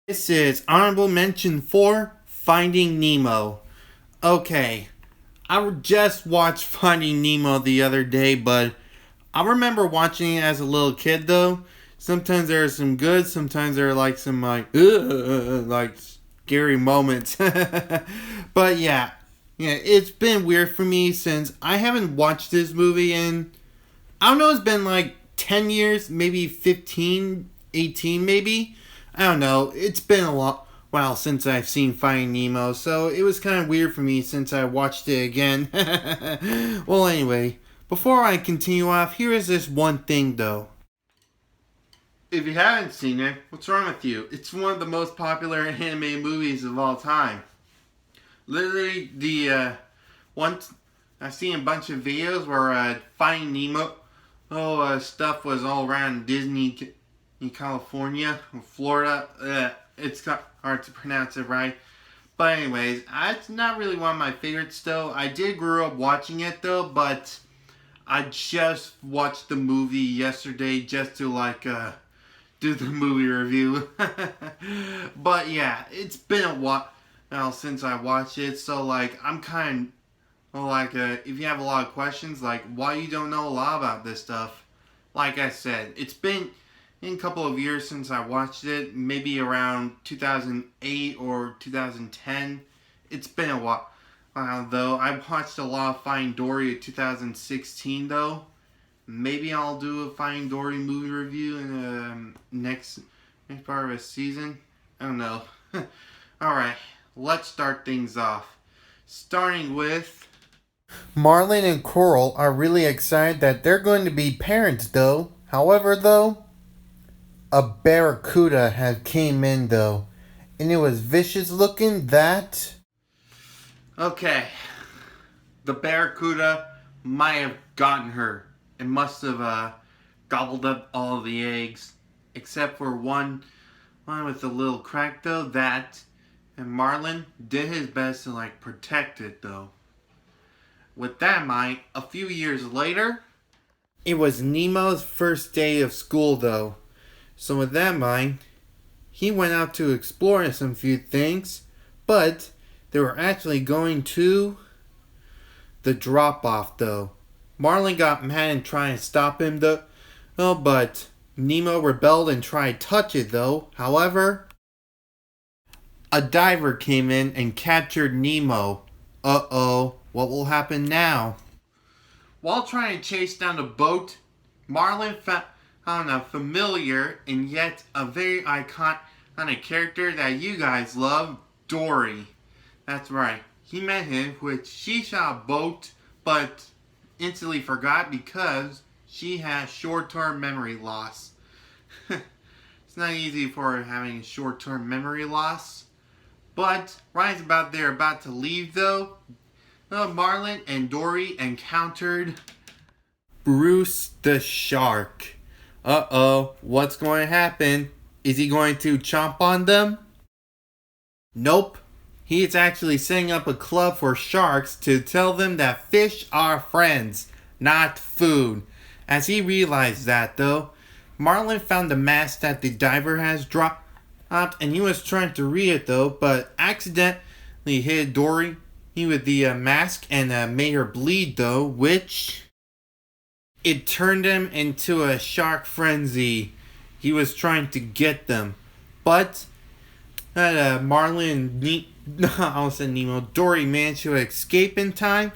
This is Honorable Mention 4, Finding Nemo. Okay, I just watched Finding Nemo the other day, but I remember watching it as a little kid though. Sometimes there are some good, sometimes there are like some like scary moments. But yeah, it's been weird for me since I haven't watched this movie in, I don't know, it's been like 10 years, maybe 15, 18 maybe. I don't know. It's been a while since I've seen Finding Nemo, so it was kind of weird for me since I watched it again. Well, anyway, before I continue off, here is this one thing though. If you haven't seen it, what's wrong with you? It's one of the most popular anime movies of all time. Literally, the one I've seen a bunch of videos where Finding Nemo, stuff was all around Disney in California, or Florida. It's hard to pronounce it right. But anyways, it's not really one of my favorites though. I did grow up watching it though, but I just watched the movie yesterday just to do the movie review. But yeah, it's been a while now since I watched it, so I'm kind of if you have a lot of questions, why you don't know a lot about this stuff. Like I said, it's been in a couple of years since I watched it, maybe around 2008 or 2010. It's been a while though. I watched a lot of Finding Dory in 2016 though. Maybe I'll do a Finding Dory movie review in the next part of the season. I don't know. Alright, let's start things off. Starting with Marlin and Coral are really excited that they're going to be parents though. However though, a barracuda had came in though, and it was vicious looking that... Okay, the barracuda might have gotten her. It must have gobbled up all of the eggs, except for one with a little crack though, and Marlin did his best to protect it though. With that in mind, a few years later, it was Nemo's first day of school though. So with that in mind, he went out to explore some few things, but they were actually going to the drop-off though. Marlin got mad and tried to stop him though, but Nemo rebelled and tried to touch it though. However, a diver came in and captured Nemo. Uh-oh, what will happen now? While trying to chase down the boat, Marlin found a familiar and yet a very iconic character that you guys love, Dory. That's right. He met him, which she saw a boat, but instantly forgot because she has short-term memory loss. It's not easy for her having short-term memory loss. But right as they're about to leave though, Marlin and Dory encountered Bruce the shark. Uh-oh, what's going to happen? Is he going to chomp on them? Nope. He is actually setting up a club for sharks to tell them that fish are friends, not food. As he realized that though, Marlin found the mask that the diver has dropped, and he was trying to read it though, but accidentally hit Dory with the mask and made her bleed though, which... it turned him into a shark frenzy. He was trying to get them. But Marlin and Nemo, Dory managed to escape in time,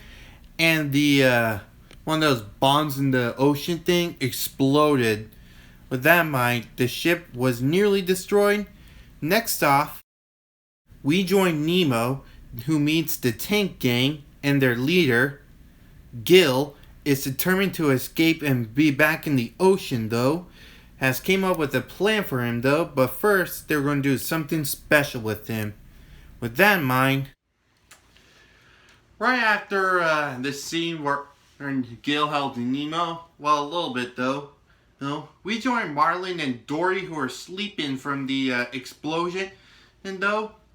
and the one of those bombs in the ocean thing exploded. With that in mind, the ship was nearly destroyed. Next off, we join Nemo, who meets the tank gang, and their leader, Gil, is determined to escape and be back in the ocean though. Has came up with a plan for him though, but first they're going to do something special with him. With that in mind, right after this scene where Gil held Nemo, well, a little bit though, we join Marlin and Dory, who are sleeping from the explosion, and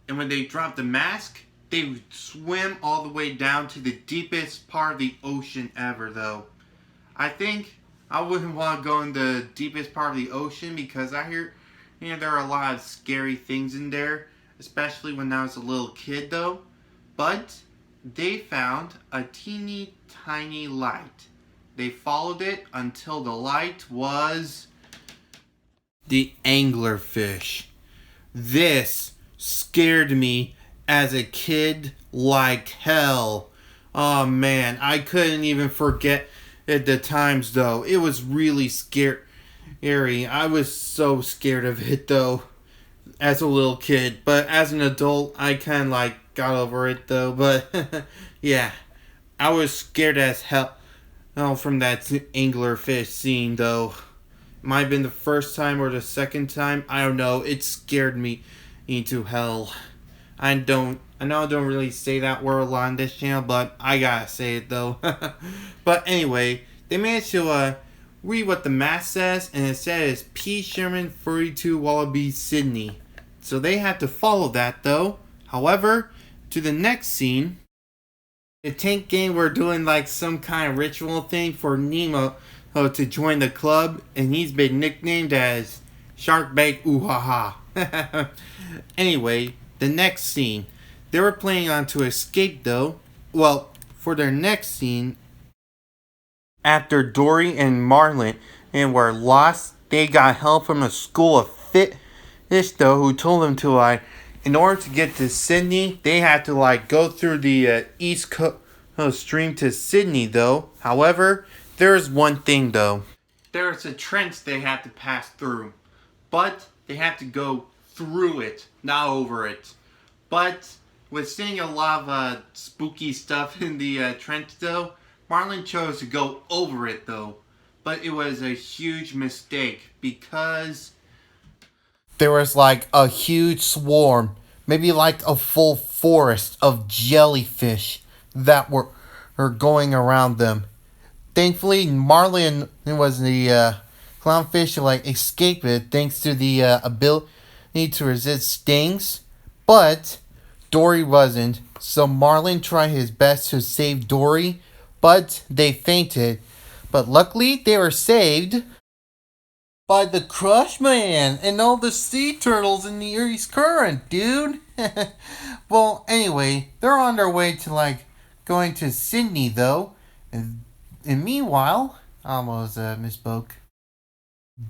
when they drop the mask, they swim all the way down to the deepest part of the ocean ever though. I think I wouldn't want to go in the deepest part of the ocean because I hear And there are a lot of scary things in there, especially when I was a little kid though. But they found a teeny tiny light. They followed it until the light was the anglerfish. This scared me as a kid like hell. Oh man, I couldn't even forget at the times though. It was really scary. I was so scared of it though as a little kid, but as an adult I kind of like got over it though. But yeah, I was scared as hell from that anglerfish scene though. Might have been the first time or the second time. I don't know. It scared me into hell. I know I don't really say that word a lot on this channel, but I gotta say it though. But anyway, they managed to read what the map says, and it says P. Sherman 42 Wallaby Sydney. So they had to follow that though. However, to the next scene, the tank gang were doing like some kind of ritual thing for Nemo to join the club, and he's been nicknamed as Sharkbait Ooh-ha-ha. Anyway, the next scene, they were planning on to escape though. Well, for their next scene, after Dory and Marlin were lost, they got help from a school of fish though, who told them to in order to get to Sydney, they had to go through the East Coast stream to Sydney though. However, there's one thing though. There's a trench they had to pass through, but they had to go through it, not over it. But with seeing a lot of spooky stuff in the trench though, Marlin chose to go over it though. But it was a huge mistake because there was like a huge swarm, maybe like a full forest of jellyfish that were going around them. Thankfully, Marlin was the clownfish to escape it thanks to the ability to resist stings. But Dory wasn't, so Marlin tried his best to save Dory, but they fainted. But luckily, they were saved by the Crush Man and all the sea turtles in the East Current, dude. Well, anyway, they're on their way to going to Sydney though, and meanwhile, I almost misspoke.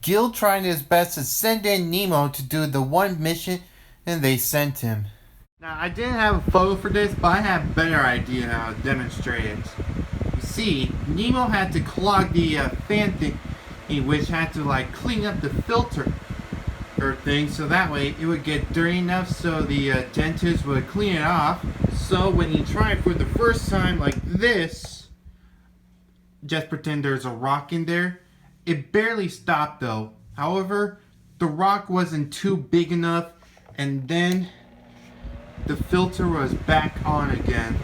Gil trying his best to send in Nemo to do the one mission, and they sent him. Now, I didn't have a photo for this, but I have a better idea how to demonstrate it. You see, Nemo had to clog the fan thing, which had to clean up the filter or thing, so that way it would get dirty enough so the dentist would clean it off. So when you try it for the first time like this, just pretend there's a rock in there. It barely stopped though. However, the rock wasn't too big enough, and then the filter was back on again.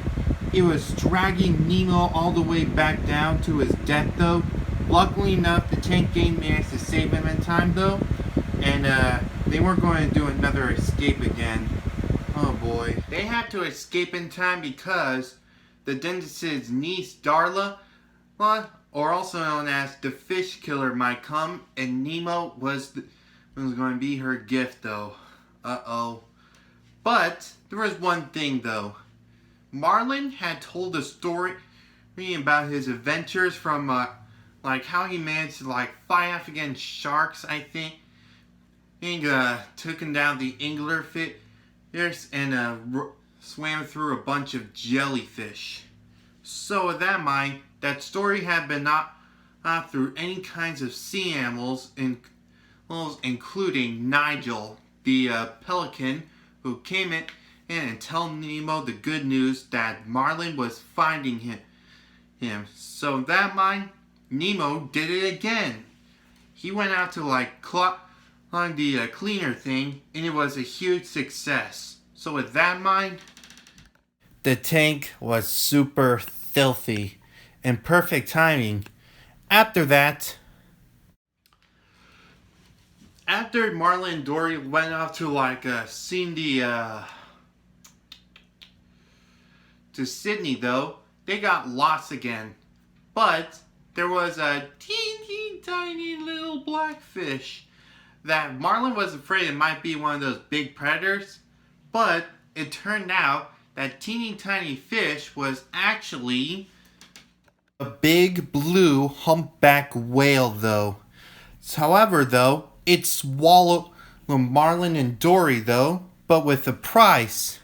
It was dragging Nemo all the way back down to his death though. Luckily enough, the tank gang managed to save him in time though, and they weren't going to do another escape again. Oh boy. They had to escape in time because the dentist's niece Darla, or also known as the fish killer, might come, and Nemo was going to be her gift though. Uh-oh. But there was one thing though. Marlin had told a story about his adventures from how he managed to fight off against sharks, I think. And took him down the anglerfish and swam through a bunch of jellyfish. So with that in mind, that story had been not through any kinds of sea animals, including Nigel, the pelican, who came in and tell Nemo the good news that Marlin was finding him. So with that in mind, Nemo did it again. He went out to clog the cleaner thing, and it was a huge success. So with that in mind, the tank was super filthy and perfect timing. After Marlin and Dory went off to to Sydney though, they got lost again. But there was a teeny tiny little blackfish that Marlin was afraid it might be one of those big predators, but it turned out that teeny tiny fish was actually a big blue humpback whale though. However though, it swallowed Marlin and Dory though, but with a price.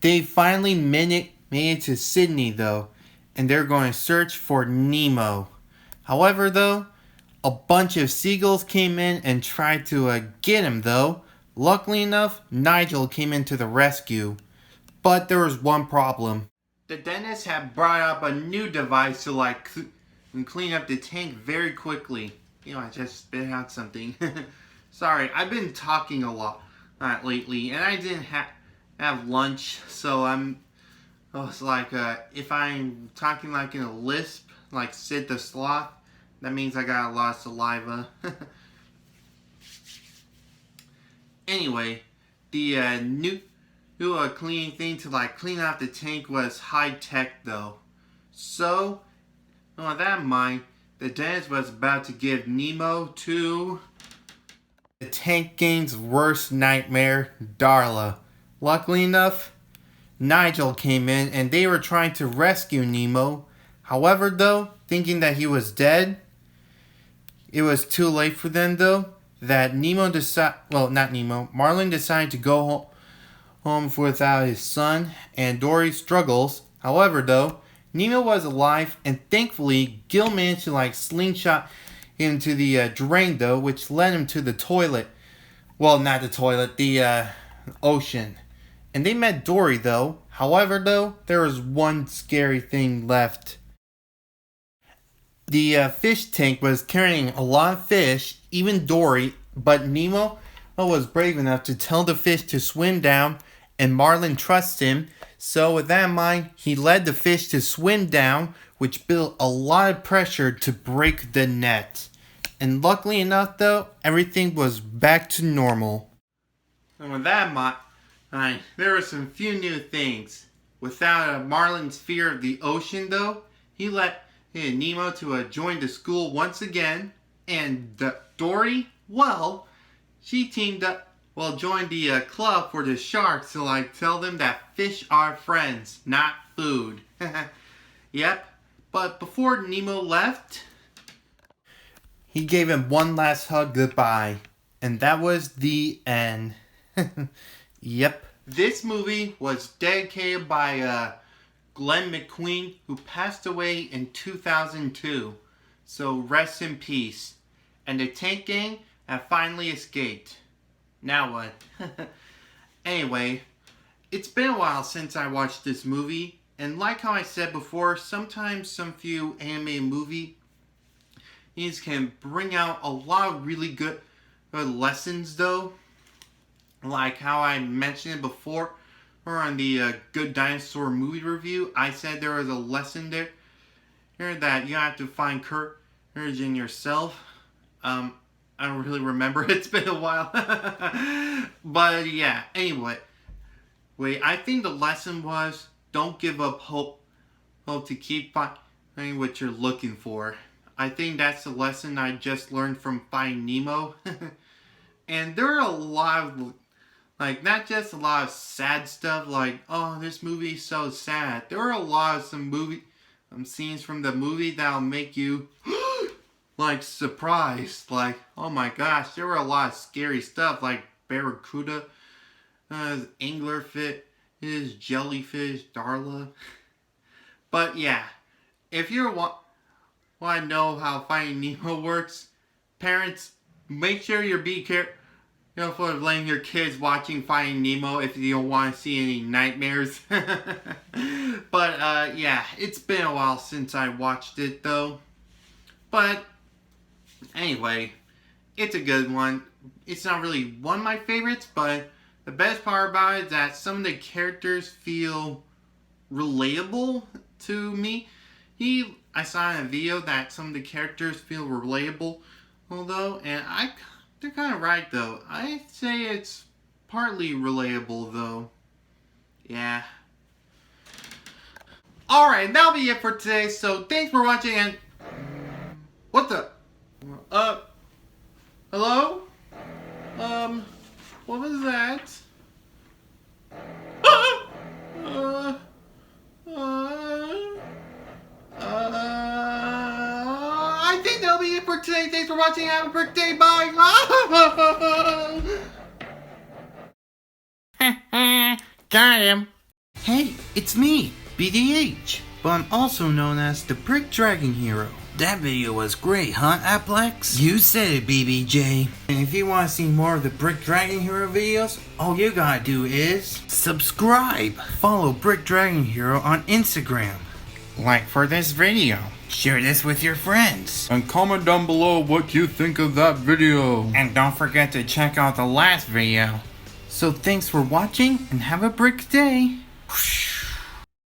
They finally made it to Sydney though, and they're going to search for Nemo. However though, a bunch of seagulls came in and tried to get him though. Luckily enough, Nigel came in to the rescue. But there was one problem. The dentist had brought up a new device to clean up the tank very quickly. I just spit out something. Sorry, I've been talking a lot lately, and I didn't have lunch, so it's like if I'm talking like in a lisp, like Sid the Sloth, that means I got a lot of saliva. Anyway, the new cleaning thing to clean out the tank was high tech though. So, with that in mind, the dentist was about to give Nemo to the tank gang's worst nightmare, Darla. Luckily enough, Nigel came in and they were trying to rescue Nemo. However though, thinking that he was dead, it was too late for them though. That Marlin decided to go home without his son, and Dory struggles. However though, Nemo was alive, and thankfully Gil managed to slingshot him to the drain though, which led him to the toilet. Well, not the toilet, the ocean. And they met Dory though. However though, there was one scary thing left. The fish tank was carrying a lot of fish, even Dory, but Nemo was brave enough to tell the fish to swim down, and Marlin trusts him. So with that in mind, he led the fish to swim down, which built a lot of pressure to break the net. And luckily enough though, everything was back to normal. And with that in mind, there were some few new things. Without Marlin's fear of the ocean though, he let Nemo to join the school once again, and Dory, well, she teamed up, joined the club for the sharks to tell them that fish are friends, not food. Yep, but before Nemo left, he gave him one last hug goodbye, and that was the end. Yep. This movie was dedicated by Glenn McQueen, who passed away in 2002. So rest in peace. And the tank gang have finally escaped. Now what? Anyway, it's been a while since I watched this movie. And like how I said before, sometimes some few animated movies can bring out a lot of really good lessons though. Like how I mentioned it before, or on the Good Dinosaur movie review, I said there was a lesson there that you have to find courage in yourself. I don't really remember. It's been a while. But yeah, anyway. I think the lesson was don't give up hope to keep finding what you're looking for. I think that's the lesson I just learned from Finding Nemo. And there are a lot of not just a lot of sad stuff oh, this movie's so sad. There are a lot of some scenes from the movie that'll make you surprised. Oh my gosh, there were a lot of scary stuff barracuda, anglerfish, jellyfish, Darla. But yeah, if you want to know how Finding Nemo works, parents, make sure you be careful for letting your kids watching Finding Nemo if you don't want to see any nightmares. But yeah, it's been a while since I watched it though. But anyway, it's a good one. It's not really one of my favorites, but the best part about it is that some of the characters feel relatable to me. I saw in a video that some of the characters feel relatable, although, and they're kind of right though. I'd say it's partly relatable though. Yeah. Alright, that'll be it for today. So thanks for watching, and what the? Hello? think that'll be it for today. Thanks for watching. Have a birthday. Bye. Got him. Hey, it's me, BDH. But I'm also known as the Brick Dragon Hero. That video was great, huh, Applex? You said it, BBJ. And if you want to see more of the Brick Dragon Hero videos, all you gotta do is subscribe. Follow Brick Dragon Hero on Instagram. Like for this video. Share this with your friends. And comment down below what you think of that video. And don't forget to check out the last video. So thanks for watching and have a brick day. Whoosh.